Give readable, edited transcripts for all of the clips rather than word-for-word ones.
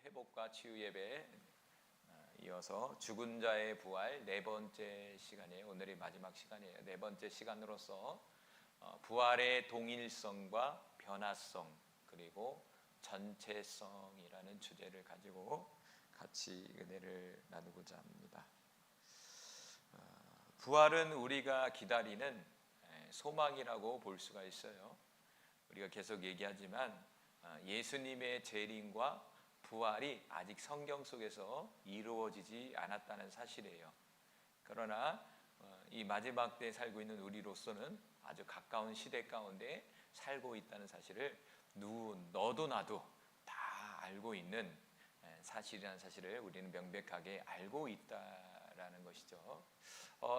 회복과 치유 예배 이어서 죽은 자의 부활 네 번째 시간이에요. 오늘이 마지막 시간이에요. 네 번째 시간으로서 부활의 동일성과 변화성 그리고 전체성이라는 주제를 가지고 같이 은혜를 나누고자 합니다. 부활은 우리가 기다리는 소망이라고 볼 수가 있어요. 우리가 계속 얘기하지만 예수님의 재림과 부활이 아직 성경 속에서 이루어지지 않았다는 사실이에요. 그러나 이 마지막 때에 살고 있는 우리로서는 아주 가까운 시대 가운데 살고 있다는 사실을 너도 나도 다 알고 있는 사실이라는 사실을 우리는 명백하게 알고 있다라는 것이죠.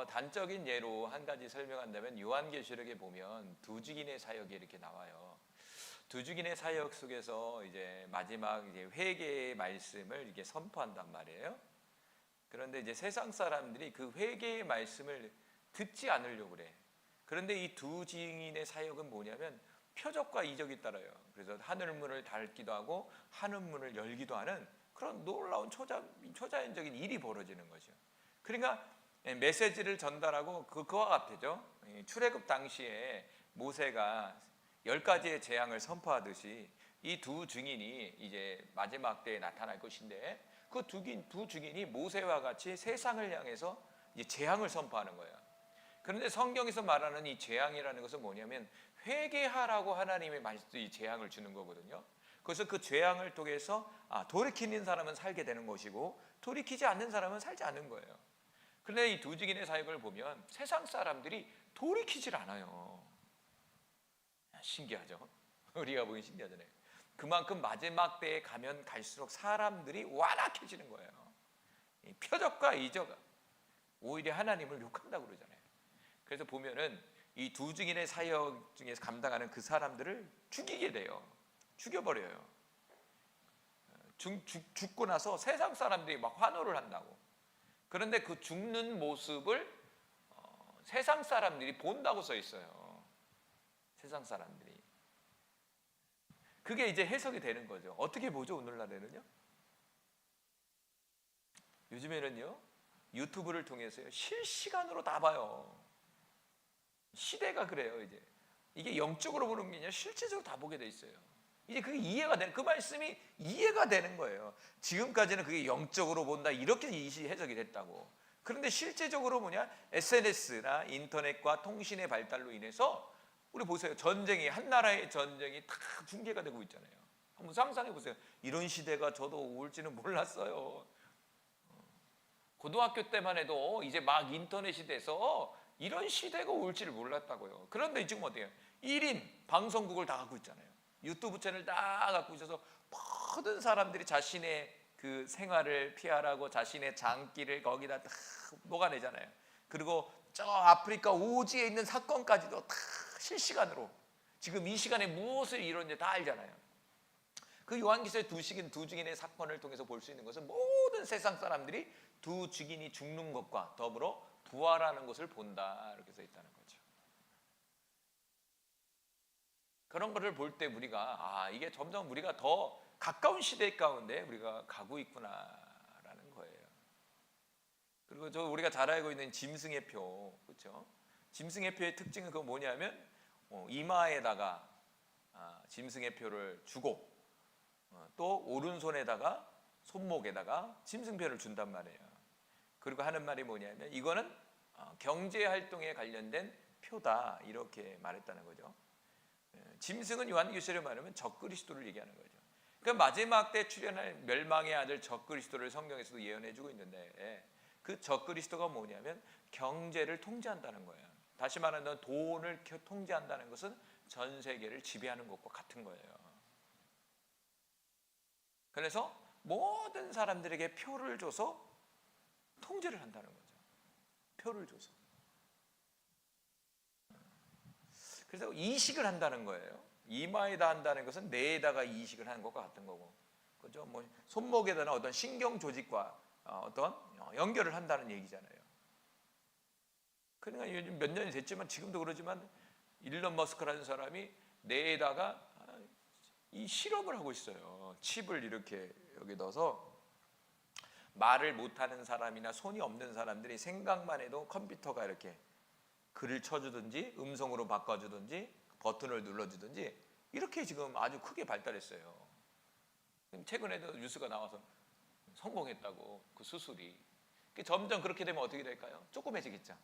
단적인 예로 한 가지 설명한다면 요한계시록에 보면 두 증인의 사역이 이렇게 나와요. 두 증인의 사역 속에서 이제 마지막 회개의 말씀을 이렇게 선포한단 말이에요. 그런데 이제 세상 사람들이 그 회개의 말씀을 듣지 않으려고 그래. 그런데 이 두 증인의 사역은 뭐냐면 표적과 이적이 따라요. 그래서 하늘문을 닫기도 하고 하늘문을 열기도 하는 그런 놀라운 초자연적인 일이 벌어지는 거죠. 그러니까 메시지를 전달하고 그와 같아죠. 출애굽 당시에 모세가 10가지의 재앙을 선포하듯이 이 두 증인이 이제 마지막 때에 나타날 것인데 그 두 증인이 모세와 같이 세상을 향해서 이제 재앙을 선포하는 거예요. 그런데 성경에서 말하는 이 재앙이라는 것은 뭐냐면 회개하라고 하나님의 말씀이 재앙을 주는 거거든요. 그래서 그 재앙을 통해서 돌이키는 사람은 살게 되는 것이고 돌이키지 않는 사람은 살지 않는 거예요. 그런데 이 두 증인의 사역을 보면 세상 사람들이 돌이키질 않아요. 신기하죠? 우리가 보기 신기하잖아요. 그만큼 마지막 때에 가면 갈수록 사람들이 완악해지는 거예요. 표적과 이적, 오히려 하나님을 욕한다고 그러잖아요. 그래서 보면은 이 두 증인의 사역 중에서 감당하는 그 사람들을 죽이게 돼요. 죽여버려요. 죽고 나서 세상 사람들이 막 환호를 한다고. 그런데 그 죽는 모습을 세상 사람들이 본다고 써 있어요. 세상 사람들이. 그게 이제 해석이 되는 거죠. 어떻게 보죠, 오늘날에는요? 요즘에는요, 유튜브를 통해서요, 실시간으로 다 봐요. 시대가 그래요, 이제. 이게 영적으로 보는 게 아니라 실제적으로 다 보게 돼 있어요. 이제 그게 이해가 되는, 그 말씀이 이해가 되는 거예요. 지금까지는 그게 영적으로 본다, 이렇게 해석이 됐다고. 그런데 실제적으로 뭐냐? SNS나 인터넷과 통신의 발달로 인해서 우리 보세요. 전쟁이, 한 나라의 전쟁이 다 붕괴가 되고 있잖아요. 한번 상상해 보세요. 이런 시대가 저도 올지는 몰랐어요. 고등학교 때만 해도 이제 막 인터넷이 돼서 이런 시대가 올지를 몰랐다고요. 그런데 지금 어때요? 1인 방송국을 다 갖고 있잖아요. 유튜브 채널 다 갖고 있어서 모든 사람들이 자신의 그 생활을 피하라고 자신의 장기를 거기다 다 녹아내잖아요. 그리고 저 아프리카 오지에 있는 사건까지도 다 실시간으로 지금 이 시간에 무엇을 이루는지 다 알잖아요. 그 요한계시록 두 증인의 사건을 통해서 볼 수 있는 것은 모든 세상 사람들이 두 증인이 죽는 것과 더불어 부활하는 것을 본다, 이렇게 써 있다는 거죠. 그런 것을 볼 때 우리가 이게 점점 우리가 더 가까운 시대 가운데 우리가 가고 있구나라는 거예요. 그리고 우리가 잘 알고 있는 짐승의 표, 그렇죠? 짐승의 표의 특징은 그거 뭐냐면 이마에다가 짐승의 표를 주고 또 오른손에다가 손목에다가 짐승표를 준단 말이에요. 그리고 하는 말이 뭐냐면 이거는 경제활동에 관련된 표다, 이렇게 말했다는 거죠. 짐승은 요한계시록에 말하면 적그리스도를 얘기하는 거죠. 그러니까 마지막 때 출현할 멸망의 아들 적그리스도를 성경에서도 예언해주고 있는데 그 적그리스도가 뭐냐면 경제를 통제한다는 거예요. 다시 말하면 돈을 통제한다는 것은 전 세계를 지배하는 것과 같은 거예요. 그래서 모든 사람들에게 표를 줘서 통제를 한다는 거죠. 표를 줘서. 그래서 이식을 한다는 거예요. 이마에다 한다는 것은 뇌에다가 이식을 하는 것과 같은 거고, 그죠? 뭐 손목에다가 어떤 신경 조직과 어떤 연결을 한다는 얘기잖아요. 그러니까 요즘 몇 년이 됐지만 지금도 그러지만 일론 머스크라는 사람이 뇌에다가 이 실험을 하고 있어요. 칩을 이렇게 여기 넣어서 말을 못하는 사람이나 손이 없는 사람들이 생각만 해도 컴퓨터가 이렇게 글을 쳐주든지 음성으로 바꿔주든지 버튼을 눌러주든지 이렇게 지금 아주 크게 발달했어요. 최근에도 뉴스가 나와서 성공했다고, 그 수술이. 점점 그렇게 되면 어떻게 될까요? 조그매지겠죠.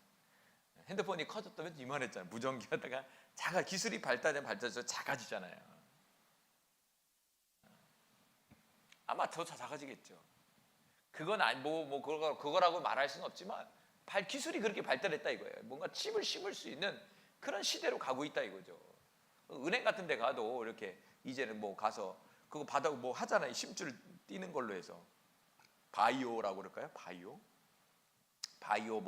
핸드폰이 커졌다면 이만했잖아요. 무전기 하다가 기술이 발달되면 발달해서 작아지잖아요. 아마 더 작아지겠죠. 그건 그거라고 말할 수는 없지만 기술이 그렇게 발달했다 이거예요. 뭔가 칩을 심을 수 있는 그런 시대로 가고 있다 이거죠. 은행 같은 데 가도 이렇게 이제는 가서 그거 받아 하잖아요. 심줄 띄는 걸로 해서 바이오라고 그럴까요? 바이오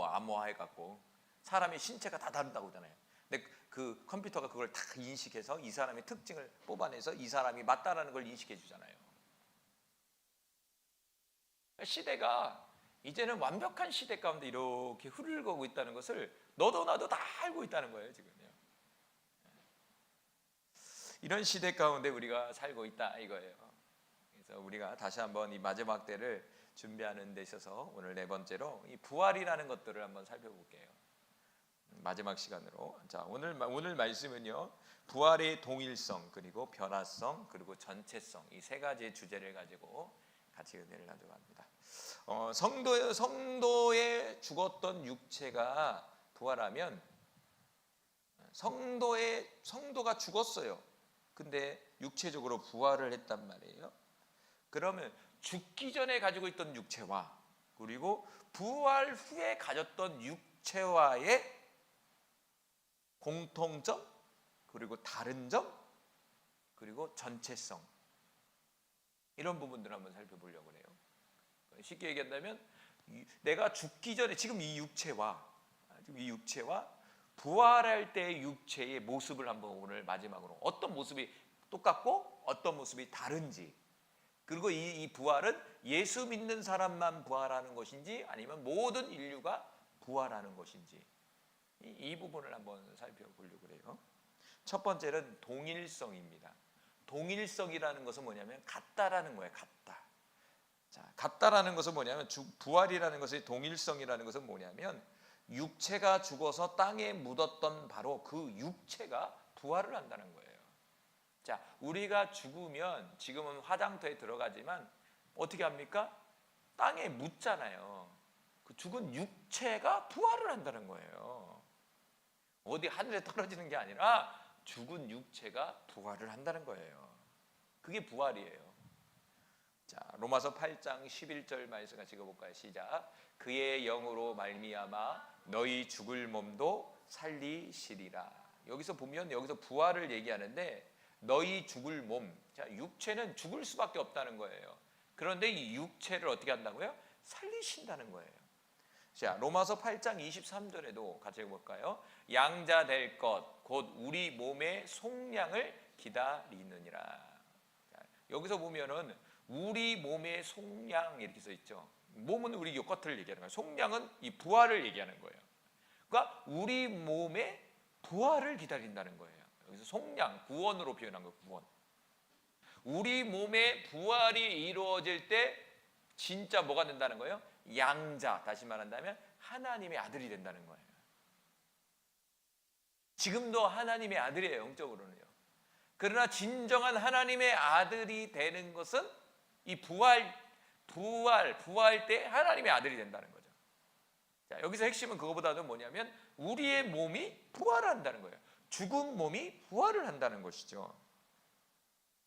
암호화해 갖고 사람의 신체가 다 다른다고 하잖아요. 근데 그 컴퓨터가 그걸 다 인식해서 이 사람의 특징을 뽑아내서 이 사람이 맞다라는 걸 인식해 주잖아요. 시대가 이제는 완벽한 시대 가운데 이렇게 흐르고 있다는 것을 너도 나도 다 알고 있다는 거예요, 지금요. 이런 시대 가운데 우리가 살고 있다 이거예요. 그래서 우리가 다시 한번 이 마지막 때를 준비하는 데 있어서 오늘 네 번째로 이 부활이라는 것들을 한번 살펴볼게요. 마지막 시간으로. 자, 오늘 말씀은요. 부활의 동일성, 그리고 변화성, 그리고 전체성, 이 세 가지의 주제를 가지고 같이 은혜를 나누고 합니다. 성도의 죽었던 육체가 부활하면 성도가 죽었어요. 근데 육체적으로 부활을 했단 말이에요. 그러면 죽기 전에 가지고 있던 육체와 그리고 부활 후에 가졌던 육체와의 공통점, 그리고 다른 점, 그리고 전체성, 이런 부분들을 한번 살펴보려고 해요. 쉽게 얘기한다면 내가 죽기 전에 지금 이 육체와 부활할 때의 육체의 모습을 한번 오늘 마지막으로 어떤 모습이 똑같고 어떤 모습이 다른지, 그리고 이 부활은 예수 믿는 사람만 부활하는 것인지 아니면 모든 인류가 부활하는 것인지, 이 부분을 한번 살펴보려고 해요. 첫 번째는 동일성입니다. 동일성이라는 것은 뭐냐면 같다라는 거예요. 같다라는 것은 뭐냐면 부활이라는 것의 동일성이라는 것은 뭐냐면 육체가 죽어서 땅에 묻었던 바로 그 육체가 부활을 한다는 거예요. 자, 우리가 죽으면 지금은 화장터에 들어가지만 어떻게 합니까? 땅에 묻잖아요. 그 죽은 육체가 부활을 한다는 거예요. 어디 하늘에 떨어지는 게 아니라 죽은 육체가 부활을 한다는 거예요. 그게 부활이에요. 자, 로마서 8장 11절 말씀 같이 읽어볼까요? 시작. 그의 영으로 말미암아 너희 죽을 몸도 살리시리라. 여기서 보면 여기서 부활을 얘기하는데 너희 죽을 몸, 자, 육체는 죽을 수밖에 없다는 거예요. 그런데 이 육체를 어떻게 한다고요? 살리신다는 거예요. 자, 로마서 8장 23절에도 같이 읽어볼까요? 양자 될 것 곧 우리 몸의 속량을 기다리느니라. 자, 여기서 보면은 우리 몸의 속량 이렇게 써 있죠. 몸은 우리 겉을 얘기하는 거예요. 속량은 이 부활을 얘기하는 거예요. 그러니까 우리 몸의 부활을 기다린다는 거예요. 여기서 속량, 구원으로 표현한 거예요. 구원. 우리 몸의 부활이 이루어질 때 진짜 뭐가 된다는 거예요? 양자, 다시 말한다면 하나님의 아들이 된다는 거예요. 지금도 하나님의 아들이에요. 영적으로는요. 그러나 진정한 하나님의 아들이 되는 것은 이 부활 때 하나님의 아들이 된다는 거죠. 자, 여기서 핵심은 그거보다도 뭐냐면 우리의 몸이 부활한다는 거예요. 죽은 몸이 부활을 한다는 것이죠.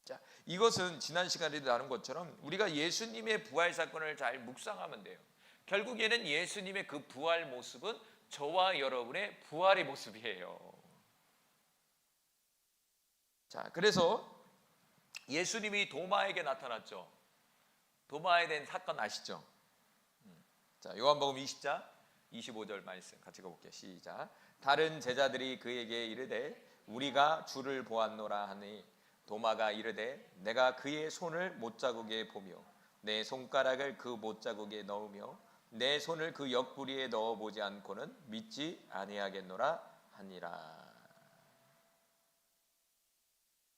자, 이것은 지난 시간에도 나눈 것처럼 우리가 예수님의 부활 사건을 잘 묵상하면 돼요. 결국에는 예수님의 그 부활 모습은 저와 여러분의 부활의 모습이에요. 자, 그래서 예수님이 도마에게 나타났죠. 도마에 대한 사건 아시죠? 자, 요한복음 20장 25절 말씀 같이 읽어볼게요. 시작. 다른 제자들이 그에게 이르되 우리가 주를 보았노라 하니 도마가 이르되 내가 그의 손을 못자국에 보며 내 손가락을 그 못자국에 넣으며 내 손을 그 옆구리에 넣어보지 않고는 믿지 아니하겠노라 하니라.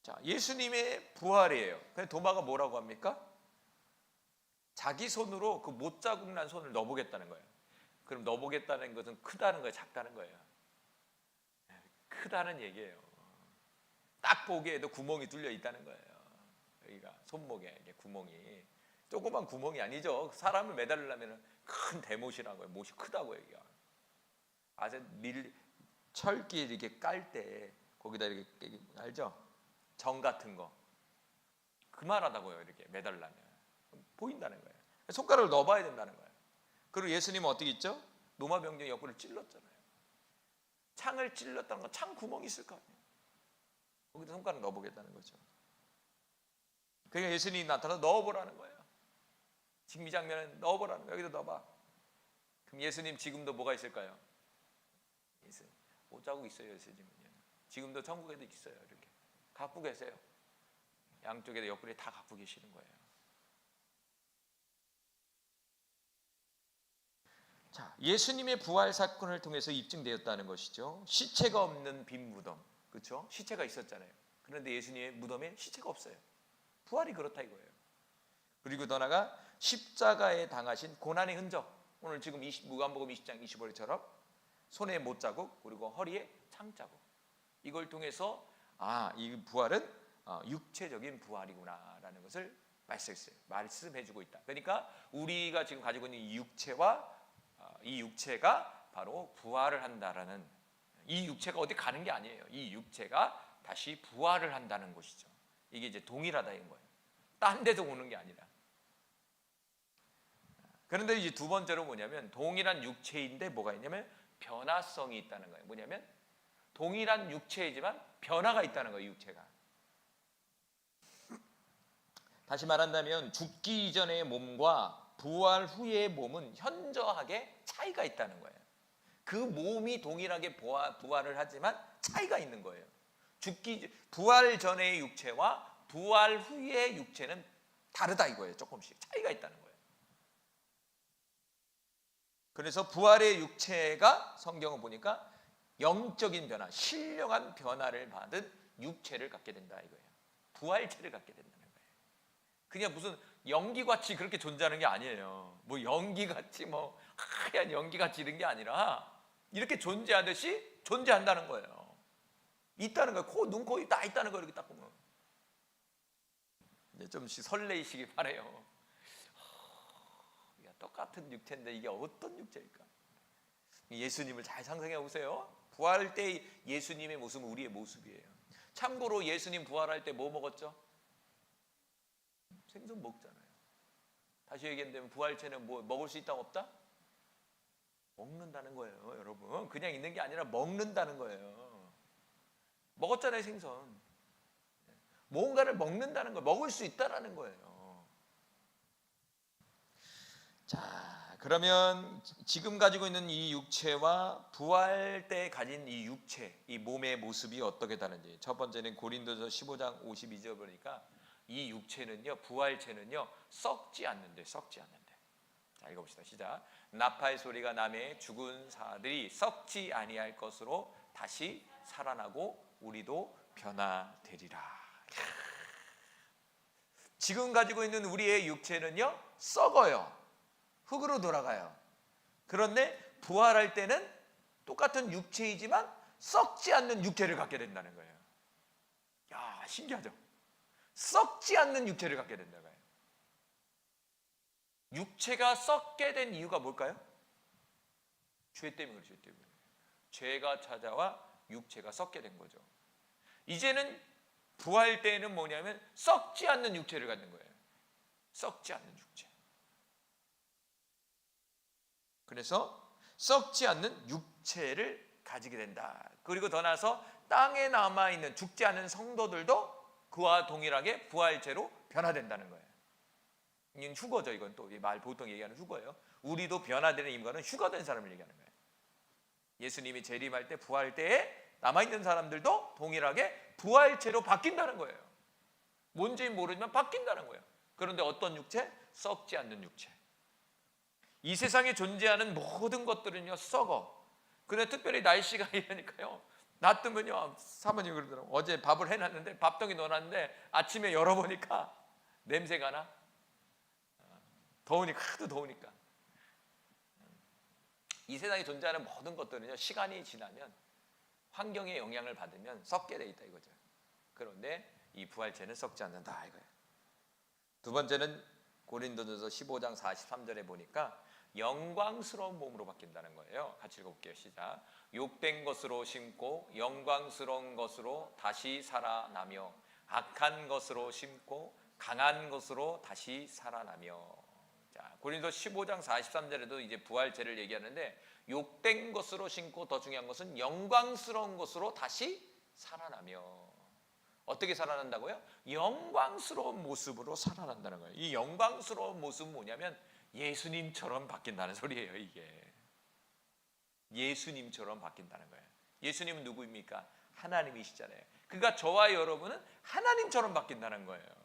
자, 예수님의 부활이에요. 근데 도마가 뭐라고 합니까? 자기 손으로 그 못자국 난 손을 넣어보겠다는 거예요. 그럼 넣어보겠다는 것은 크다는 거예요, 작다는 거예요? 크다는 얘기예요. 딱 보기에도 구멍이 뚫려 있다는 거예요. 여기가 손목에 이게 구멍이 조그만 구멍이 아니죠. 사람을 매달리려면 큰 대못이라는 거예요. 못이 크다고 여기가. 아주 철기 이렇게 깔 때 거기다 이렇게 알죠? 정 같은 거 그만하다고요. 이렇게 매달리려면 보인다는 거예요. 손가락을 넣어봐야 된다는 거예요. 그리고 예수님은 어떻게 있죠? 노마병정 옆구리를 찔렀잖아요. 창을 찔렀다는 건 창 구멍이 있을 거 아니에요. 거기다 손가락 넣어보겠다는 거죠. 그러니까 예수님이 나타나서 넣어보라는 거예요. 직미장면은 넣어보라는 거예요. 여기다 넣어봐. 그럼 예수님 지금도 뭐가 있을까요? 예수님 못자국 있어요. 예수님은요. 지금도 천국에도 있어요. 이렇게 갖고 계세요. 양쪽에도 옆구리에 다 갖고 계시는 거예요. 자, 예수님의 부활 사건을 통해서 입증되었다는 것이죠. 시체가 없는 빈 무덤, 그렇죠? 시체가 있었잖아요. 그런데 예수님의 무덤에 시체가 없어요. 부활이 그렇다 이거예요. 그리고 더 나아가 십자가에 당하신 고난의 흔적, 오늘 지금 무간복음 20장 25절처럼 손에 못자국 그리고 허리에 창자국, 이걸 통해서 이 부활은 육체적인 부활이구나라는 것을 말씀해주고 있다. 그러니까 우리가 지금 가지고 있는 이 육체와 이 육체가 바로 부활을 한다라는, 이 육체가 어디 가는 게 아니에요. 이 육체가 다시 부활을 한다는 것이죠. 이게 이제 동일하다 이런 거예요. 딴 데서 오는 게 아니라. 그런데 이제 두 번째로 뭐냐면 동일한 육체인데 뭐가 있냐면 변화성이 있다는 거예요. 뭐냐면 동일한 육체이지만 변화가 있다는 거예요. 육체가. 다시 말한다면 죽기 이전의 몸과 부활 후의 몸은 현저하게 차이가 있다는 거예요. 그 몸이 동일하게 부활을 하지만 차이가 있는 거예요. 부활 전의 육체와 부활 후의 육체는 다르다 이거예요. 조금씩 차이가 있다는 거예요. 그래서 부활의 육체가 성경을 보니까 영적인 변화, 신령한 변화를 받은 육체를 갖게 된다 이거예요. 부활체를 갖게 된다는 거예요. 그냥 무슨 연기같이 그렇게 존재하는 게 아니에요. 뭐 연기같이 뭐 하얀 연기같이 이런 게 아니라 이렇게 존재하듯이 존재한다는 거예요. 있다는 거예요. 코, 눈, 코, 입 다 있다는 거예요. 이렇게 딱 보면. 이제 좀씩 설레이시기 바래요. 똑같은 육체인데 이게 어떤 육체일까? 예수님을 잘 상상해 보세요. 부활할 때 예수님의 모습은 우리의 모습이에요. 참고로 예수님 부활할 때 뭐 먹었죠? 생선 먹잖아요. 다시 얘기한다면 부활체는 뭐 먹을 수 있다 없다? 먹는다는 거예요, 여러분. 그냥 있는 게 아니라 먹는다는 거예요. 먹었잖아요, 생선. 뭔가를 먹는다는 거예요. 먹을 수 있다라는 거예요. 자, 그러면 지금 가지고 있는 이 육체와 부활 때 가진 이 육체, 이 몸의 모습이 어떻게 다른지. 첫 번째는 고린도서 15장 52절 보니까 이 육체는요, 부활체는요, 썩지 않는데. 자, 읽어봅시다. 시작. 나팔 소리가 나매 죽은 사들이 썩지 아니할 것으로 다시 살아나고 우리도 변화되리라. 지금 가지고 있는 우리의 육체는요, 썩어요. 흙으로 돌아가요. 그런데 부활할 때는 똑같은 육체이지만 썩지 않는 육체를 갖게 된다는 거예요. 야, 신기하죠? 썩지 않는 육체를 갖게 된다는 거예요. 육체가 썩게 된 이유가 뭘까요? 죄 때문에 그렇죠. 죄 때문에. 죄가 찾아와 육체가 썩게 된 거죠. 이제는 부활 때는 뭐냐면 썩지 않는 육체를 갖는 거예요. 썩지 않는 육체. 그래서 썩지 않는 육체를 가지게 된다. 그리고 더 나아서 땅에 남아있는 죽지 않은 성도들도 그와 동일하게 부활체로 변화된다는 거예요. 이건 휴거죠. 이건 또 말 보통 얘기하는 휴거예요. 우리도 변화되는 인간은 휴거된 사람을 얘기하는 거예요. 예수님이 재림할 때 부활 때에 남아있는 사람들도 동일하게 부활체로 바뀐다는 거예요. 뭔지는 모르지만 바뀐다는 거예요. 그런데 어떤 육체? 썩지 않는 육체. 이 세상에 존재하는 모든 것들은요 썩어. 그런데 특별히 날씨가 이러니까요 놔두면요, 사모님 그러더라고. 어제 밥을 해놨는데 밥통에 넣어놨는데 아침에 열어보니까 냄새가 나. 더우니까, 하도 더우니까. 이 세상에 존재하는 모든 것들은요, 시간이 지나면 환경의 영향을 받으면 썩게 돼 있다 이거죠. 그런데 이 부활체는 썩지 않는다 이거예요. 두 번째는 고린도전서 15장 43절에 보니까 영광스러운 몸으로 바뀐다는 거예요. 같이 읽어볼게요. 시작. 욕된 것으로 심고 영광스러운 것으로 다시 살아나며 악한 것으로 심고 강한 것으로 다시 살아나며. 자, 고린도 15장 43절에도 이제 부활체를 얘기하는데 욕된 것으로 심고 더 중요한 것은 영광스러운 것으로 다시 살아나며. 어떻게 살아난다고요? 영광스러운 모습으로 살아난다는 거예요. 이 영광스러운 모습은 뭐냐면 예수님처럼 바뀐다는 소리예요. 이게 예수님처럼 바뀐다는 거예요. 예수님은 누구입니까? 하나님이시잖아요. 그러니까 저와 여러분은 하나님처럼 바뀐다는 거예요.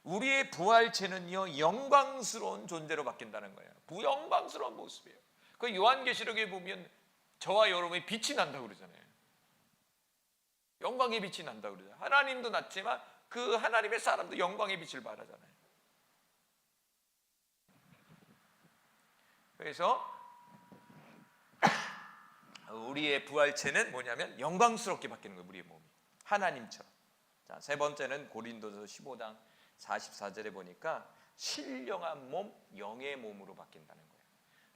우리의 부활체는요, 영광스러운 존재로 바뀐다는 거예요. 부영광스러운 모습이에요. 그 요한계시록에 보면 저와 여러분의 빛이 난다고 그러잖아요. 영광의 빛이 난다고 그러잖아요. 하나님도 났지만 그 하나님의 사람도 영광의 빛을 발하잖아요. 그래서 우리의 부활체는 뭐냐면 영광스럽게 바뀌는 거예요. 우리의 몸이 하나님처럼. 자, 세 번째는 고린도서 15장 44절에 보니까 신령한 몸, 영의 몸으로 바뀐다는 거예요.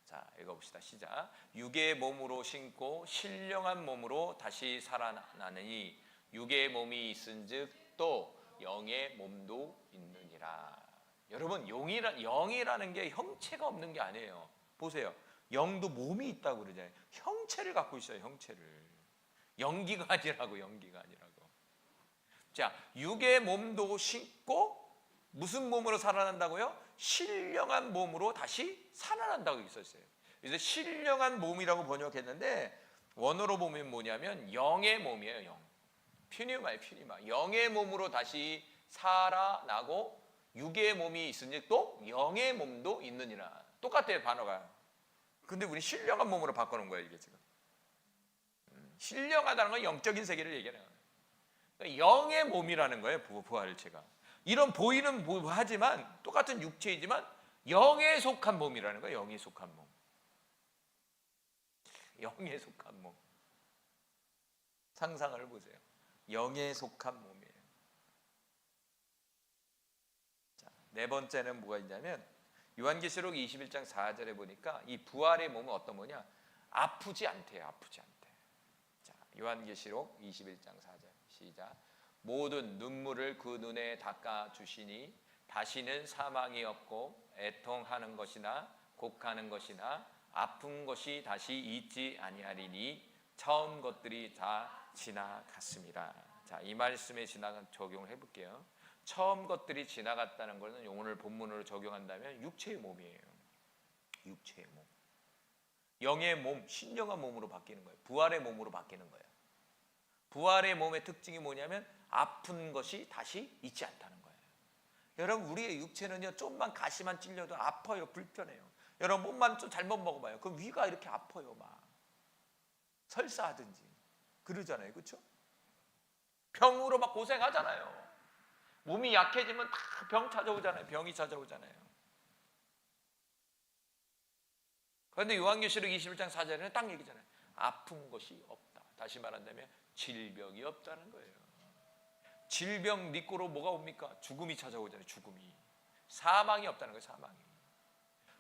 자, 읽어봅시다. 시작. 육의 몸으로 신고 신령한 몸으로 다시 살아나느니 육의 몸이 있은즉 또 영의 몸도 있느니라. 여러분, 영이라는 게 형체가 없는 게 아니에요. 보세요. 영도 몸이 있다고 그러잖아요. 형체를 갖고 있어요. 형체를. 연기가 아니라고. 연기가 아니라고. 자, 육의 몸도 신고 무슨 몸으로 살아난다고요? 신령한 몸으로 다시 살아난다고 있었어요. 그래서 신령한 몸이라고 번역했는데 원어로 보면 뭐냐면 영의 몸이에요. 영. 퓨니마예요. 퓨니마. 영의 몸으로 다시 살아나고 육의 몸이 있으니 또 영의 몸도 있느니라. 똑같아요. 단어가. 근데 우리 신령한 몸으로 바꿔놓은 거예요. 이게 지금. 신령하다는 건 영적인 세계를 얘기하는 거예요. 그러니까 영의 몸이라는 거예요. 부활체가. 이런 보이는 하지만 똑같은 육체이지만 영에 속한 몸이라는 거예요. 영에 속한 몸. 영에 속한 몸. 상상을 보세요. 영에 속한 몸이에요. 자, 네 번째는 뭐가 있냐면 요한계시록 21장 4절에 보니까 이 부활의 몸은 어떤 거냐? 아프지 않대요. 아프지 않대. 자, 요한계시록 21장 4절 시작. 모든 눈물을 그 눈에 닦아 주시니 다시는 사망이 없고 애통하는 것이나 곡하는 것이나 아픈 것이 다시 있지 아니하리니 처음 것들이 다 지나갔습니다. 자, 이 말씀에 적용을 해볼게요. 처음 것들이 지나갔다는 것은 오늘 본문으로 적용한다면 육체의 몸이에요. 육체의 몸. 영의 몸, 신령한 몸으로 바뀌는 거예요. 부활의 몸으로 바뀌는 거예요. 부활의 몸의 특징이 뭐냐면 아픈 것이 다시 있지 않다는 거예요. 여러분, 우리의 육체는요, 좀만 가시만 찔려도 아파요. 불편해요. 여러분, 몸만 좀 잘못 먹어봐요. 그럼 위가 이렇게 아파요. 막 설사하든지 그러잖아요. 그렇죠? 병으로 막 고생하잖아요. 몸이 약해지면 다 병 찾아오잖아요. 병이 찾아오잖아요. 그런데 요한계시록 21장 4절에는 딱 얘기잖아요. 아픈 것이 없다. 다시 말한다면 질병이 없다는 거예요. 질병 니꼬로 뭐가 옵니까? 죽음이 찾아오잖아요. 죽음이. 사망이 없다는 거예요. 사망이.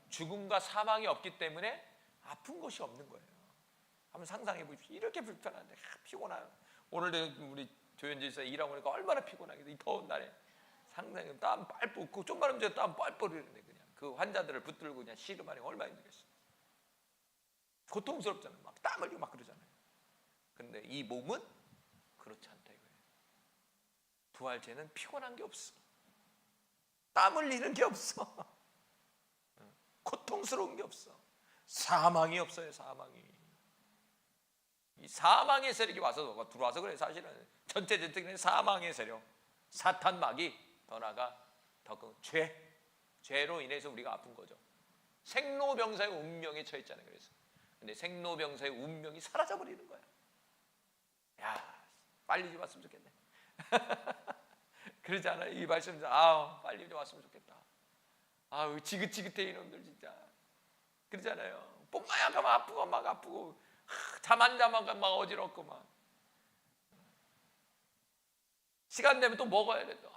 죽음과 사망이 없기 때문에 아픈 것이 없는 거예요. 한번 상상해 보십시오. 이렇게 불편한데 피곤해요. 오늘도 우리 조현지 씨 일하고 오니까 얼마나 피곤하겠어요. 이 더운 날에 상당히 땀 뻘뻘, 그 좀만 하면 땀 뻘뻘 흐르는데 그냥 그 환자들을 붙들고 그냥 씨름하니 얼마나 힘들겠어요. 고통스럽잖아요. 막 땀 흘리고 막 그러잖아요. 근데 이 몸은 그렇지 않다 이거예요. 부활체는 피곤한 게 없어. 땀 흘리는 게 없어. 고통스러운 게 없어. 사망이 없어요. 사망이. 이 사망의 세력이 와서 들어와서 그래. 사실은 전체적인 사망의 세력, 사탄 마귀, 더 나아가 더 큰 죄로 인해서 우리가 아픈 거죠. 생로병사의 운명에 처했잖아요. 그래서 근데 생로병사의 운명이 사라져 버리는 거야. 야, 빨리 좀 왔으면 좋겠네. 그러지 않아요? 이 말씀, 빨리 좀 왔으면 좋겠다. 지긋지긋해 이놈들 진짜. 그러잖아요. 봄마야 가면 아프고 막 아프고, 잠 안 자면 막 어지럽고 막. 시간 되면 또 먹어야 돼. 또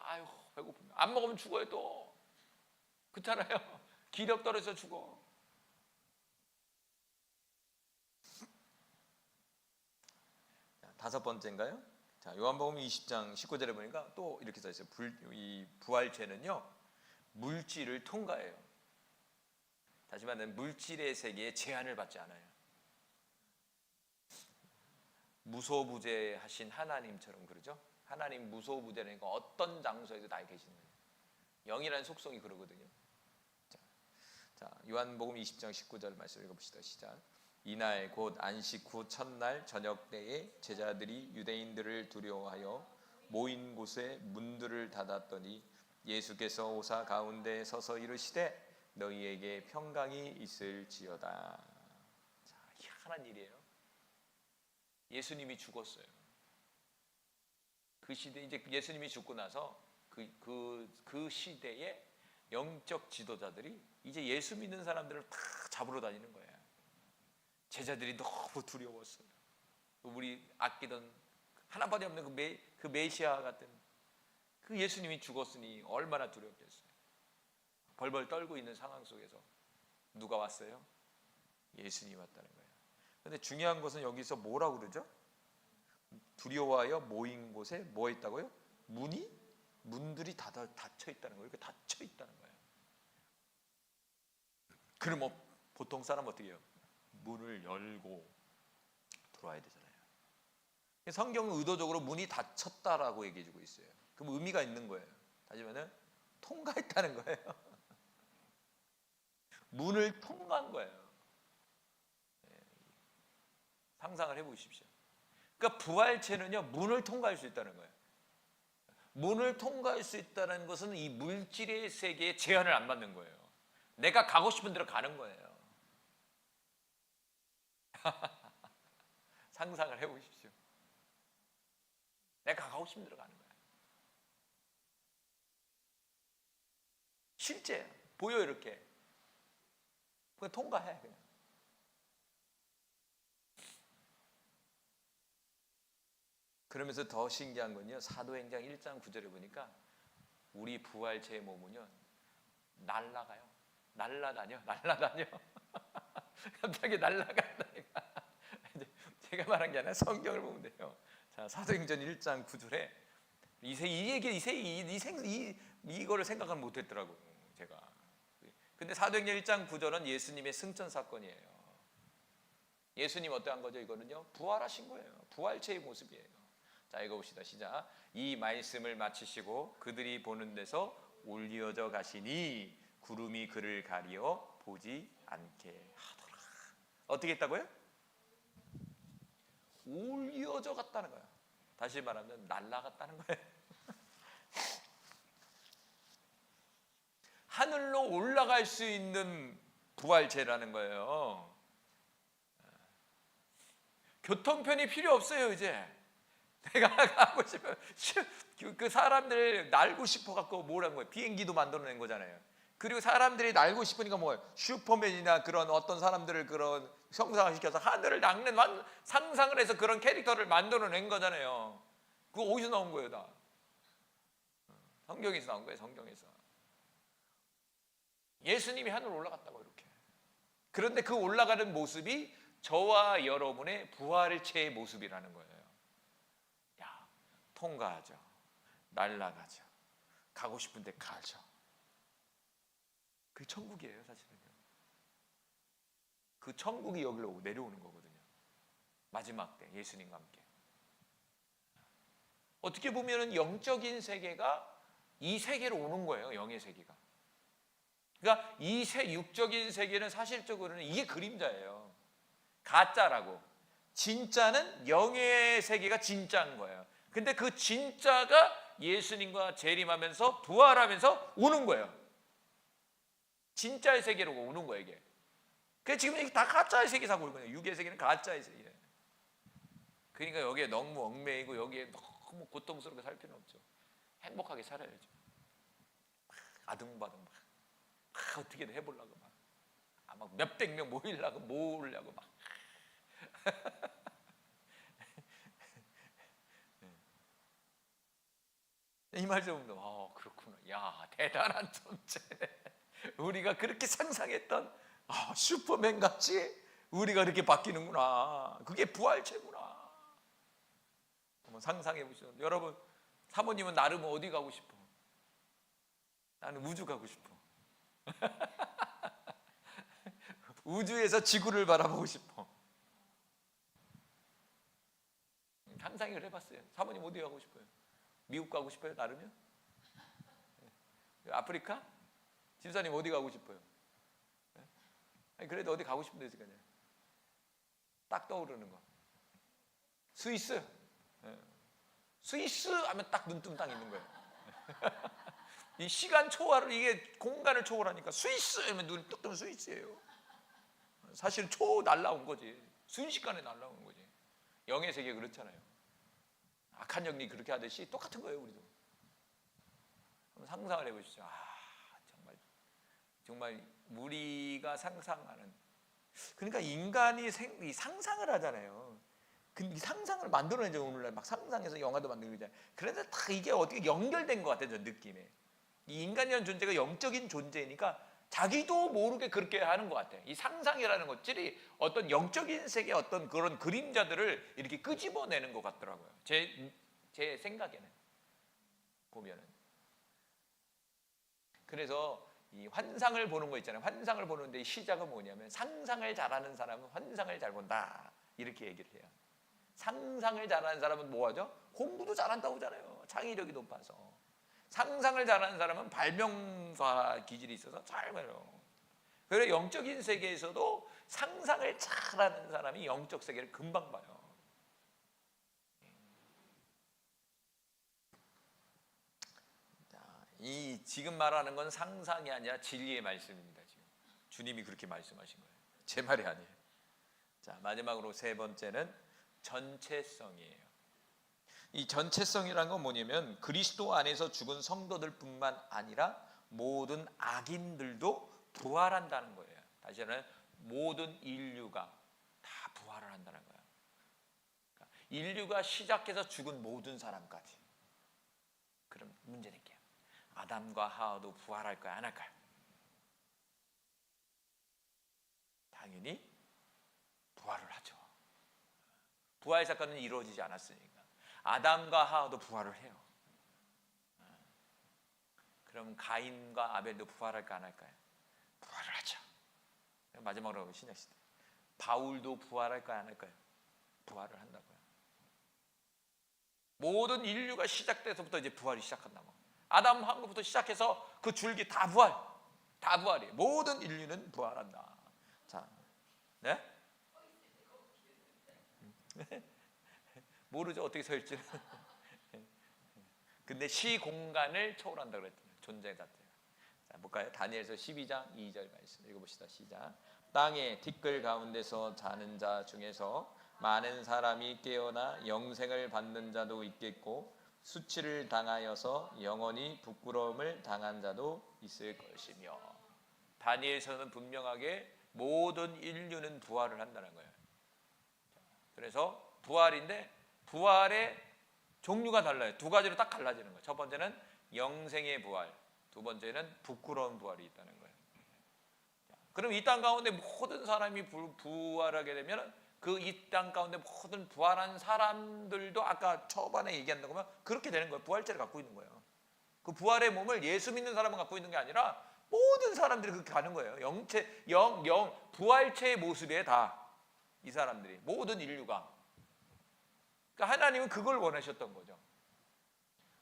배고프면 안 먹으면 죽어요 또. 그렇잖아요. 기력 떨어져 죽어. 다섯 번째인가요? 자, 요한복음 20장 19절에 보니까 또 이렇게 써 있어요. 이 부활체는요, 물질을 통과해요. 다시 말하면 물질의 세계에 제한을 받지 않아요. 무소부재하신 하나님처럼, 그러죠? 하나님 무소부재라니까 어떤 장소에도 다 계시는 거예요. 영이라는 속성이 그러거든요. 자, 요한복음 20장 19절 말씀 읽어봅시다. 시작. 이날 곧 안식 후 첫날 저녁 때에 제자들이 유대인들을 두려워하여 모인 곳에 문들을 닫았더니 예수께서 오사 가운데 서서 이르시되 너희에게 평강이 있을지어다. 자, 희한한 일이에요. 예수님이 죽었어요. 그 시대, 이제 예수님이 죽고 나서 그 시대에 영적 지도자들이 이제 예수 믿는 사람들을 다 잡으러 다니는 거예요. 제자들이 너무 두려웠어요. 우리 아끼던 하나밖에 없는 그 메시아 같은 그 예수님이 죽었으니 얼마나 두렵겠어요. 벌벌 떨고 있는 상황 속에서 누가 왔어요? 예수님이 왔다는 거예요. 그런데 중요한 것은 여기서 뭐라고 그러죠? 두려워하여 모인 곳에 뭐 있다고요? 문들이 닫혀 있다는 거예요. 이렇게 닫혀 있다는 거예요. 그럼 보통 사람 어떻게 해요? 문을 열고 들어와야 되잖아요. 성경은 의도적으로 문이 닫혔다라고 얘기해주고 있어요. 그럼 의미가 있는 거예요. 다시 말하면 통과했다는 거예요. 문을 통과한 거예요. 상상을 해보십시오. 그러니까 부활체는요, 문을 통과할 수 있다는 거예요. 문을 통과할 수 있다는 것은 이 물질의 세계에 제한을 안 받는 거예요. 내가 가고 싶은 데로 가는 거예요. 상상을 해보십시오. 내가 가고 싶은 데로 가는 거예요. 실제 보여 이렇게. 그냥 통과해 그냥. 그러면서 더 신기한 건요, 사도행전 1장 9절에 보니까 우리 부활체의 몸은요 날아가요. 날아다녀. 갑자기 날아간다니까. 제가 말한 게 아니라 성경을 보면 돼요. 자, 사도행전 1장 9절에 이거를 생각은 못했더라고요, 제가. 근데 사도행전 1장 9절은 예수님의 승천 사건이에요. 예수님 어떠한 거죠? 이거는요, 부활하신 거예요. 부활체의 모습이에요. 자, 읽어봅시다. 시작. 이 말씀을 마치시고 그들이 보는 데서 올려져 가시니 구름이 그를 가리어 보지 않게 하더라. 어떻게 했다고요? 올려져 갔다는 거예요. 다시 말하면 날아갔다는 거예요. 하늘로 올라갈 수 있는 부활체라는 거예요. 교통편이 필요 없어요. 이제 내가 가고 싶으면 그 사람들 날고 싶어 갖고 뭐라는 거예요? 비행기도 만들어낸 거잖아요. 그리고 사람들이 날고 싶으니까 뭐예요? 슈퍼맨이나 그런 어떤 사람들을 그런 형상화 시켜서 하늘을 낚는 상상을 해서 그런 캐릭터를 만들어낸 거잖아요. 그거 어디서 나온 거예요? 다 성경에서 나온 거예요. 성경에서 예수님이 하늘 올라갔다고 이렇게. 그런데 그 올라가는 모습이 저와 여러분의 부활체의 모습이라는 거예요. 야, 통과하죠. 날아가죠. 가고 싶은 데 가죠. 그게 천국이에요, 사실은요. 그 천국이 여기로 내려오는 거거든요. 마지막 때 예수님과 함께. 어떻게 보면은 영적인 세계가 이 세계로 오는 거예요. 영의 세계가. 그러니까 이 육적인 세계는 사실적으로는 이게 그림자예요. 가짜라고. 진짜는 영의 세계가 진짜인 거예요. 근데 그 진짜가 예수님과 재림하면서 부활하면서 오는 거예요. 진짜의 세계로 오는 거예요, 이게. 그래서 지금 이게 다 가짜의 세계 사고 있거든요. 육의 세계는 가짜의 세계. 그러니까 여기에 너무 얽매이고 여기에 너무 고통스럽게 살 필요는 없죠. 행복하게 살아야죠. 아등바등 막 어떻게든 해보려고 막 몇백 명 모으려고 막. 이 말 좀 보면 그렇구나. 야, 대단한 존재. 우리가 그렇게 상상했던 슈퍼맨 같이 우리가 이렇게 바뀌는구나. 그게 부활체구나. 한번 상상해 보시죠. 여러분, 사모님은 나름 어디 가고 싶어? 나는 우주 가고 싶어. 우주에서 지구를 바라보고 싶어. 상상을 해봤어요. 사모님 어디 가고 싶어요? 미국 가고 싶어요? 나름이요? 아프리카? 집사님 어디 가고 싶어요? 아니, 그래도 어디 가고 싶은 데 있을 거 아니에요. 딱 떠오르는 거. 스위스? 스위스 하면 딱 눈뜬 딱 있는 거예요. 이 시간 초월을, 이게 공간을 초월하니까 스위스 하면 눈이 뚝 뜨면 스위스예요. 사실 날라온 거지. 순식간에 날라온 거지. 영의 세계 그렇잖아요. 악한 영이 그렇게 하듯이 똑같은 거예요, 우리도. 한번 상상을 해보시죠. 정말 우리가 상상하는, 그러니까 인간이 상상을 하잖아요. 이 상상을 만들어내죠. 오늘날 막 상상해서 영화도 만들고 있잖아요. 그런데 다 이게 어떻게 연결된 것 같아요, 저 느낌에. 이 인간이라는 존재가 영적인 존재니까 자기도 모르게 그렇게 하는 것 같아요. 이 상상이라는 것들이 어떤 영적인 세계의 어떤 그런 그림자들을 이렇게 끄집어내는 것 같더라고요. 제 생각에는 보면은. 그래서 이 환상을 보는 거 있잖아요. 환상을 보는데 시작은 뭐냐면, 상상을 잘하는 사람은 환상을 잘 본다, 이렇게 얘기를 해요. 상상을 잘하는 사람은 뭐 하죠? 공부도 잘한다고 하잖아요. 창의력이 높아서. 상상을 잘하는 사람은 발명가 기질이 있어서 잘 봐요. 그래서 영적인 세계에서도 상상을 잘하는 사람이 영적 세계를 금방 봐요. 이 지금 말하는 건 상상이 아니라 진리의 말씀입니다. 지금 주님이 그렇게 말씀하신 거예요. 제 말이 아니에요. 자, 마지막으로 세 번째는 전체성이에요. 이 전체성이라는 건 뭐냐면, 그리스도 안에서 죽은 성도들뿐만 아니라 모든 악인들도 부활한다는 거예요. 다시 말하면 모든 인류가 다 부활을 한다는 거예요. 그러니까 인류가 시작해서 죽은 모든 사람까지. 그럼 문제는 게요, 아담과 하와도 부활할까요, 안 할까요? 당연히 부활을 하죠. 부활 사건은 이루어지지 않았으니까 아담과 하와도 부활을 해요. 그럼 가인과 아벨도 부활할까, 안 할까요? 부활을 하죠. 마지막으로 신약시대 바울도 부활할까요, 안 할까요? 부활을 한다고요. 모든 인류가 시작돼서부터 이제 부활이 시작한다고. 아담 한 것부터 시작해서 그 줄기 다 부활이에요. 모든 인류는 부활한다. 자, 네? 모르죠, 어떻게 서 있지는. 근데 시공간을 초월한다고 그랬잖아요, 존재 자체가. 자, 볼까요? 다니엘서 12장 2절 말씀 읽어봅시다. 시작. 땅의 티끌 가운데서 자는 자 중에서 많은 사람이 깨어나 영생을 받는 자도 있겠고, 수치를 당하여서 영원히 부끄러움을 당한 자도 있을 것이며. 다니엘서는 분명하게 모든 인류는 부활을 한다는 거예요. 그래서 부활인데, 부활의 종류가 달라요. 두 가지로 딱 갈라지는 거예요. 첫 번째는 영생의 부활, 두 번째는 부끄러운 부활이 있다는 거예요. 그럼 이 땅 가운데 모든 사람이 부활하게 되면, 그 이 땅 가운데 모든 부활한 사람들도 아까 초반에 얘기한다고 하면 그렇게 되는 거예요. 부활체를 갖고 있는 거예요. 그 부활의 몸을 예수 믿는 사람은 갖고 있는 게 아니라 모든 사람들이 그렇게 가는 거예요. 부활체의 모습에 다 이 사람들이, 모든 인류가. 그러니까 하나님은 그걸 원하셨던 거죠.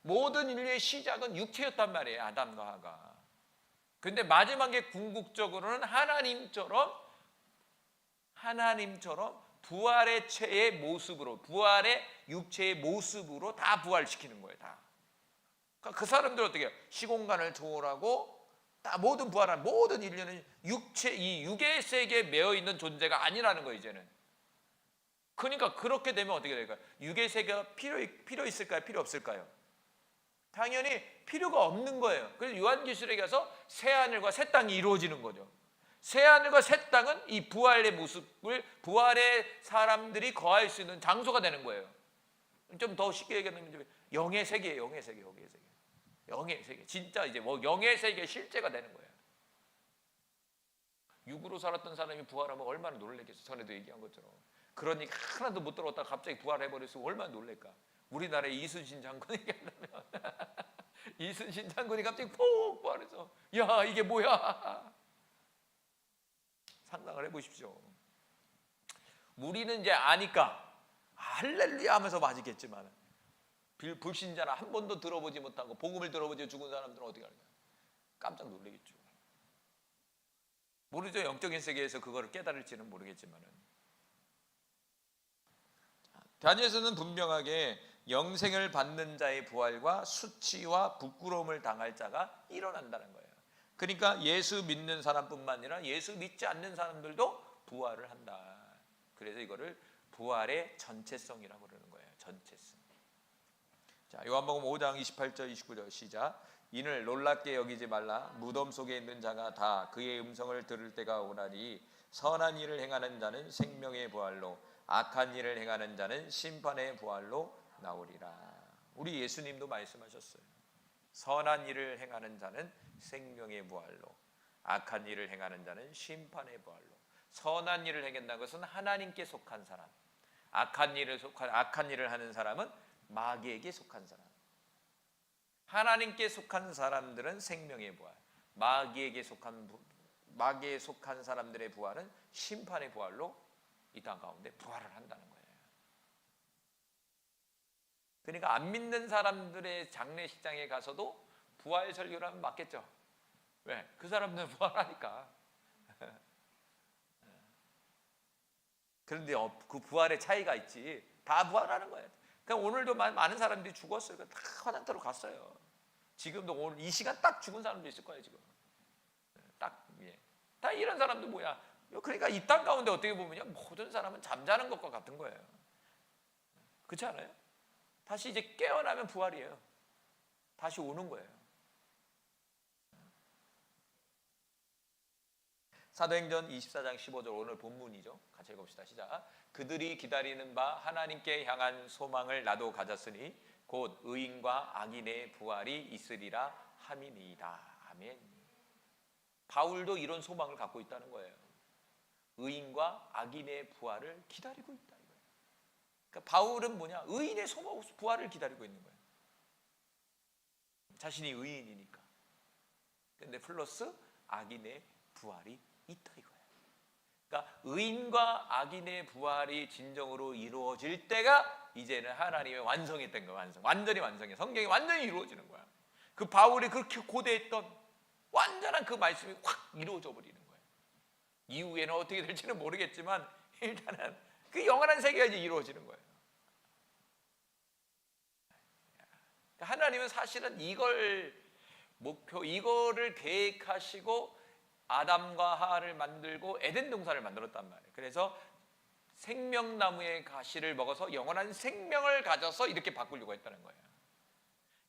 모든 인류의 시작은 육체였단 말이에요, 아담과 하가. 근데 마지막에 궁극적으로는 하나님처럼 부활의 체의 모습으로, 부활의 육체의 모습으로 다 부활시키는 거예요, 다. 그러니까 그 사람들 어떻게 해요? 시공간을 초월하고 다 모든 부활한 모든 인류는 이 육의 세계에 매여 있는 존재가 아니라는 거예요, 이제는. 그러니까 그렇게 되면 어떻게 될까요? 육의 세계가 필요 있을까요? 필요 없을까요? 당연히 필요가 없는 거예요. 그래서 요한계시록에 가서 새하늘과 새 땅이 이루어지는 거죠. 새하늘과 새 땅은 이 부활의 모습을, 부활의 사람들이 거할 수 있는 장소가 되는 거예요. 좀 더 쉽게 얘기하면 영의 세계예요. 영의 세계, 영의 세계. 영의 세계. 진짜 이제 뭐 영의 세계 실제가 되는 거예요. 육으로 살았던 사람이 부활하면 얼마나 놀라겠어. 전에도 얘기한 것처럼. 그러니까 하나도 못 들어왔다가 갑자기 부활해버렸으면 얼마나 놀랄까. 우리나라의 이순신 장군 얘기한다면 이순신 장군이 갑자기 폭 부활해서 야 이게 뭐야. 상상을 해보십시오. 우리는 이제 아니까 할렐루야 하면서 맞이겠지만 불신자나 한 번도 들어보지 못하고 복음을 들어보지 죽은 사람들은 어떻게 할까요? 깜짝 놀라겠죠. 모르죠. 영적인 세계에서 그거를 깨달을지는 모르겠지만은 다니엘서는 분명하게 영생을 받는 자의 부활과 수치와 부끄러움을 당할 자가 일어난다는 거예요. 그러니까 예수 믿는 사람뿐만 아니라 예수 믿지 않는 사람들도 부활을 한다. 그래서 이거를 부활의 전체성이라고 그러는 거예요. 전체성. 자, 요한복음 5장 28절 29절 시작. 이를 놀랍게 여기지 말라. 무덤 속에 있는 자가 다 그의 음성을 들을 때가 오나니 선한 일을 행하는 자는 생명의 부활로 악한 일을 행하는 자는 심판의 부활로 나오리라. 우리 예수님도 말씀하셨어요. 선한 일을 행하는 자는 생명의 부활로 악한 일을 행하는 자는 심판의 부활로. 선한 일을 행한다는 것은 하나님께 속한 사람, 악한 일을 하는 사람은 마귀에게 속한 사람. 하나님께 속한 사람들은 생명의 부활, 마귀에 속한 사람들의 부활은 심판의 부활로 이 땅 가운데 부활을 한다는 거예요. 그러니까 안 믿는 사람들의 장례식장에 가서도 부활 설교를 하면 맞겠죠. 왜? 그 사람들은 부활하니까. 그런데 그 부활의 차이가 있지. 다 부활하는 거예요. 그러니까 오늘도 많은 사람들이 죽었어요. 다 화장터로 갔어요. 지금도 오늘 이 시간 딱 죽은 사람도 있을 거예요. 지금 딱 예. 다 이런 사람도 뭐야. 그러니까 이 땅 가운데 어떻게 보면요, 모든 사람은 잠자는 것과 같은 거예요. 그렇지 않아요? 다시 이제 깨어나면 부활이에요. 다시 오는 거예요. 사도행전 24장 15절 오늘 본문이죠. 같이 읽읍시다. 시작. 그들이 기다리는 바 하나님께 향한 소망을 나도 가졌으니 곧 의인과 악인의 부활이 있으리라 함이니이다. 아멘. 바울도 이런 소망을 갖고 있다는 거예요. 의인과 악인의 부활을 기다리고 있다. 이거예요. 그러니까 바울은 뭐냐? 의인의 부활을 기다리고 있는 거예요. 자신이 의인이니까. 근데 플러스 악인의 부활이 있다 이거예요. 그러니까 의인과 악인의 부활이 진정으로 이루어질 때가 이제는 하나님의 완성했던 거예요. 완전히 완성해. 성경이 완전히 이루어지는 거야. 그 바울이 그렇게 고대했던 완전한 그 말씀이 확 이루어져 버리는 거예요. 이후에는 어떻게 될지는 모르겠지만 일단은 그 영원한 세계가 이제 이루어지는 거예요. 하나님은 사실은 이거를 계획하시고 아담과 하와를 만들고 에덴 동산을 만들었단 말이에요. 그래서 생명나무의 가시를 먹어서 영원한 생명을 가져서 이렇게 바꾸려고 했다는 거예요.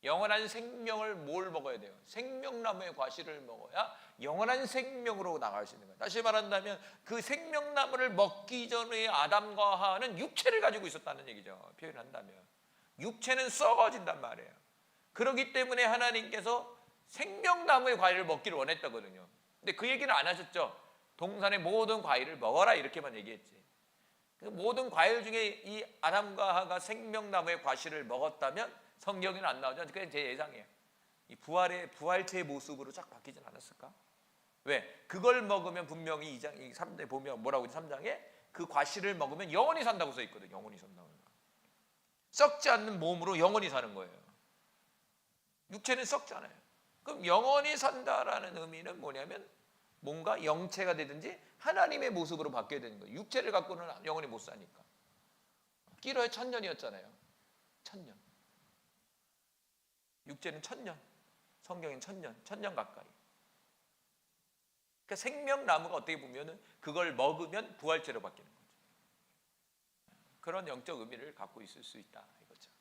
영원한 생명을 뭘 먹어야 돼요? 생명나무의 과실을 먹어야 영원한 생명으로 나갈 수 있는 거예요. 다시 말한다면 그 생명나무를 먹기 전에 아담과 하와는 육체를 가지고 있었다는 얘기죠. 표현한다면 육체는 썩어진단 말이에요. 그렇기 때문에 하나님께서 생명나무의 과일을 먹기를 원했다거든요. 근데 그 얘기는 안 하셨죠. 동산의 모든 과일을 먹어라 이렇게만 얘기했지. 모든 과일 중에 이 아담과 하와가 생명나무의 과실을 먹었다면 성경에는 안 나오죠. 그냥 제 예상이에요. 이 부활체의 모습으로 쫙 바뀌진 않았을까? 왜? 그걸 먹으면 분명히 2장, 3장에 보면 뭐라고 3장에 그 과실을 먹으면 영원히 산다고 써 있거든요. 영원히 산다고. 썩지 않는 몸으로 영원히 사는 거예요. 육체는 썩잖아요. 그럼 영원히 산다라는 의미는 뭐냐면 뭔가 영체가 되든지 하나님의 모습으로 바뀌어야 되는 거예요. 육체를 갖고는 영원히 못 사니까. 기로에 1000년이었잖아요. 1000년. 육체는 1000년. 성경엔 1000년 가까이. 그러니까 생명나무가 어떻게 보면은 그걸 먹으면 부활체로 바뀌는 거죠. 그런 영적 의미를 갖고 있을 수 있다 이거죠.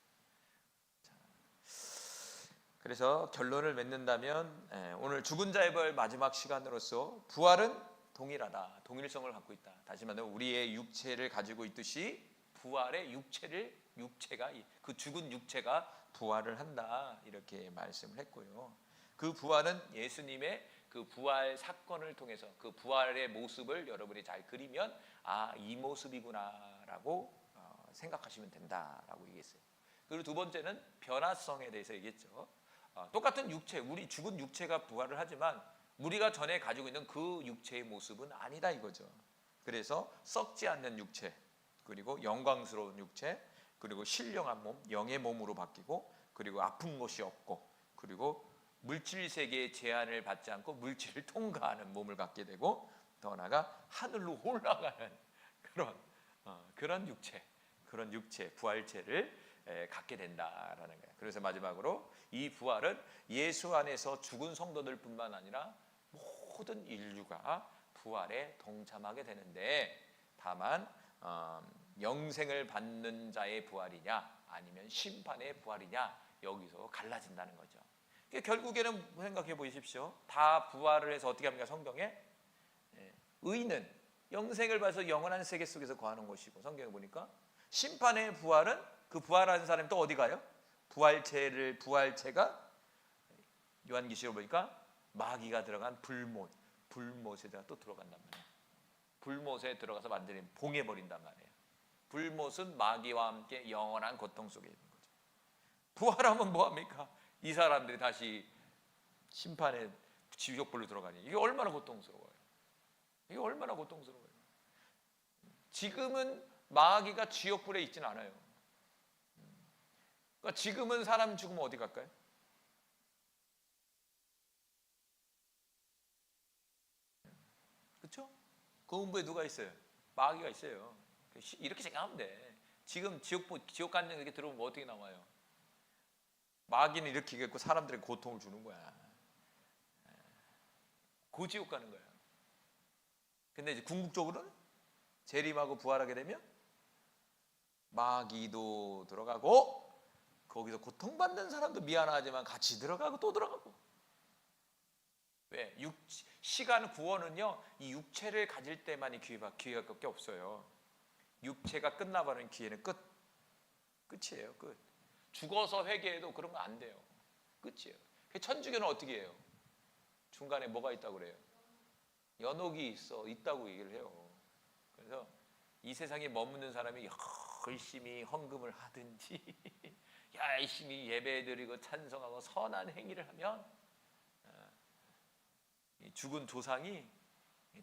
그래서 결론을 맺는다면 오늘 죽은 자의 부활 마지막 시간으로서 부활은 동일하다. 동일성을 갖고 있다. 다시 말하면 우리의 육체를 가지고 있듯이 부활의 육체가 그 죽은 육체가 부활을 한다. 이렇게 말씀을 했고요. 그 부활은 예수님의 그 부활 사건을 통해서 그 부활의 모습을 여러분이 잘 그리면 이 모습이구나라고 생각하시면 된다라고 얘기했어요. 그리고 두 번째는 변화성에 대해서 얘기했죠. 똑같은 육체, 우리 죽은 육체가 부활을 하지만 우리가 전에 가지고 있는 그 육체의 모습은 아니다 이거죠. 그래서 썩지 않는 육체, 그리고 영광스러운 육체, 그리고 신령한 몸, 영의 몸으로 바뀌고, 그리고 아픈 것이 없고, 그리고 물질 세계의 제한을 받지 않고 물질을 통과하는 몸을 갖게 되고, 더 나아가 하늘로 올라가는 그런 육체, 부활체를 갖게 된다라는 거예요. 그래서 마지막으로 이 부활은 예수 안에서 죽은 성도들뿐만 아니라 모든 인류가 부활에 동참하게 되는데, 다만 영생을 받는 자의 부활이냐 아니면 심판의 부활이냐 여기서 갈라진다는 거죠. 결국에는 생각해 보십시오. 다 부활을 해서 어떻게 합니까? 성경에 의인은 영생을 받아서 영원한 세계 속에서 거하는 것이고, 성경에 보니까 심판의 부활은 그 부활하는 사람이 또 어디 가요? 부활체가 요한계시록 보니까 마귀가 들어간 불못에다가 또 들어간단 말이에요. 불못에 들어가서 완전히 봉해버린단 말이에요. 불못은 마귀와 함께 영원한 고통 속에 있는 거죠. 부활하면 뭐합니까? 이 사람들이 다시 심판의 지옥불로 들어가니 이게 얼마나 고통스러워요. 이게 얼마나 고통스러워요. 지금은 마귀가 지옥불에 있지는 않아요. 그러니까 지금은 사람 죽으면 어디 갈까요? 그렇죠? 그 음부에 누가 있어요? 마귀가 있어요. 이렇게 생각하면 돼. 지금 지옥 간장 이렇게 들어오면 어떻게 나와요? 마귀는 이렇게 있고 사람들에게 고통을 주는 거야. 그 지옥 가는 거야. 근데 이제 궁극적으로는 재림하고 부활하게 되면 마귀도 들어가고, 거기서 고통받는 사람도 미안하지만 같이 들어가고 또 들어가고. 왜? 시간 구원은요, 이 육체를 가질 때만이 기회가 없어요. 육체가 끝나버리는 기회는 끝이에요. 끝. 죽어서 회개해도 그런 거 안 돼요. 끝이에요. 천주교는 어떻게 해요? 중간에 뭐가 있다고 그래요? 연옥이 있다고 얘기를 해요. 그래서 이 세상에 머무는 사람이 열심히 헌금을 하든지 열심히 예배드리고 찬송하고 선한 행위를 하면 죽은 조상이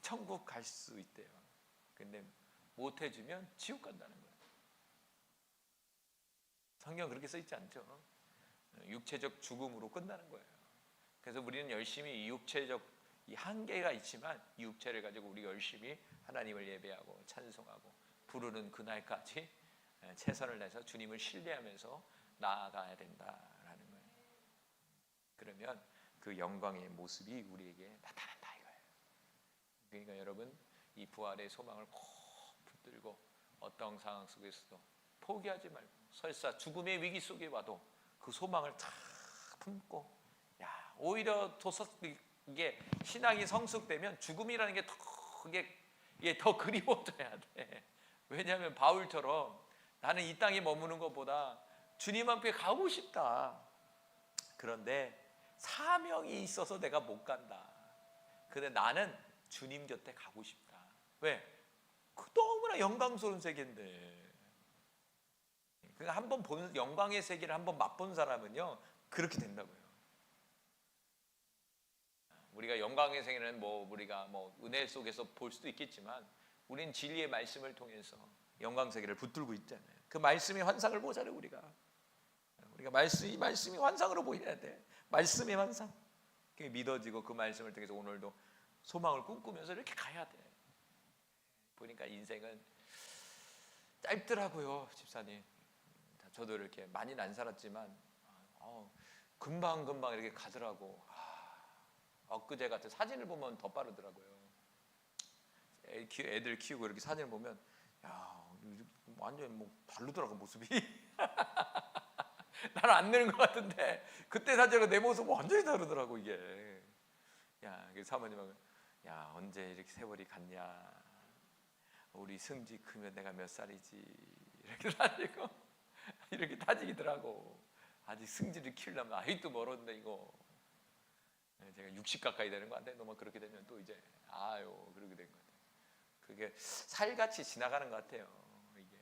천국 갈 수 있대요. 근데 못 해주면 지옥 간다는 거예요. 성경 그렇게 써 있지 않죠? 육체적 죽음으로 끝나는 거예요. 그래서 우리는 열심히 이 육체적 이 한계가 있지만 이 육체를 가지고 우리 열심히 하나님을 예배하고 찬송하고 부르는 그날까지 최선을 다해서 주님을 신뢰하면서 나아가야 된다라는 거예요. 그러면 그 영광의 모습이 우리에게 나타난다 이거예요. 그러니까 여러분, 이 부활의 소망을 꼭 붙들고 어떤 상황 속에서도 포기하지 말고, 설사 죽음의 위기 속에 와도 그 소망을 탁 품고, 오히려 이게 신앙이 성숙되면 죽음이라는 게 더 그리워져야 돼. 왜냐하면 바울처럼 나는 이 땅에 머무는 것보다 주님 함께 가고 싶다. 그런데 사명이 있어서 내가 못 간다. 근데 나는 주님 곁에 가고 싶다. 왜? 너무나 영광스러운 세계인데. 그러니까 한번 본 영광의 세계를 한번 맛본 사람은요 그렇게 된다고요. 우리가 영광의 세계는 우리가 은혜 속에서 볼 수도 있겠지만, 우리는 진리의 말씀을 통해서 영광 세계를 붙들고 있잖아요. 그 말씀의 환상을 보잖아요. 우리가 이 말씀이 환상으로 보여야 돼. 말씀의 환상. 그게 믿어지고 그 말씀을 통해서 오늘도 소망을 꿈꾸면서 이렇게 가야 돼. 보니까 인생은 짧더라고요, 집사님. 저도 이렇게 많이는 안 살았지만 금방 이렇게 가더라고. 엊그제 같은 사진을 보면 더 빠르더라고요. 애들 키우고 이렇게 사진을 보면 완전 뭐 다르더라고 모습이. 나는 안 되는 것 같은데 그때 사진과 내 모습 완전히 다르더라고 이게. 야, 그 사모님하고 야 언제 이렇게 세월이 갔냐. 우리 승지 크면 내가 몇 살이지 이렇게 따지고 이렇게 따지더라고. 아직 승지를 키우려면 아직도 멀었는데 이거. 제가 60 가까이 되는 거 같아. 너무 그렇게 되면 또 이제 아유 그렇게 된 것 같아요. 그게 살같이 지나가는 것 같아요. 이게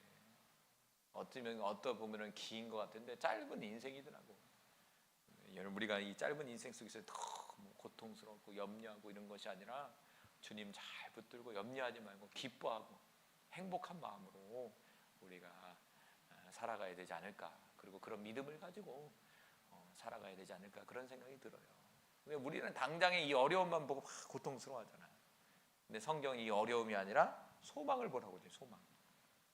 어쩌면 어떠 보면은 긴 것 같은데 짧은 인생이더라고. 여러분 우리가 이 짧은 인생 속에서 너무 고통스럽고 염려하고 이런 것이 아니라 주님 잘 붙들고 염려하지 말고 기뻐하고 행복한 마음으로 우리가 살아가야 되지 않을까. 그리고 그런 믿음을 가지고 살아가야 되지 않을까 그런 생각이 들어요. 우리는 당장의 이 어려움만 보고 막 고통스러워하잖아. 근데 성경이 이 어려움이 아니라 소망을 보라고 해요. 소망.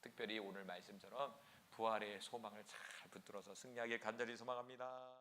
특별히 오늘 말씀처럼 부활의 소망을 잘 붙들어서 승리하길 간절히 소망합니다.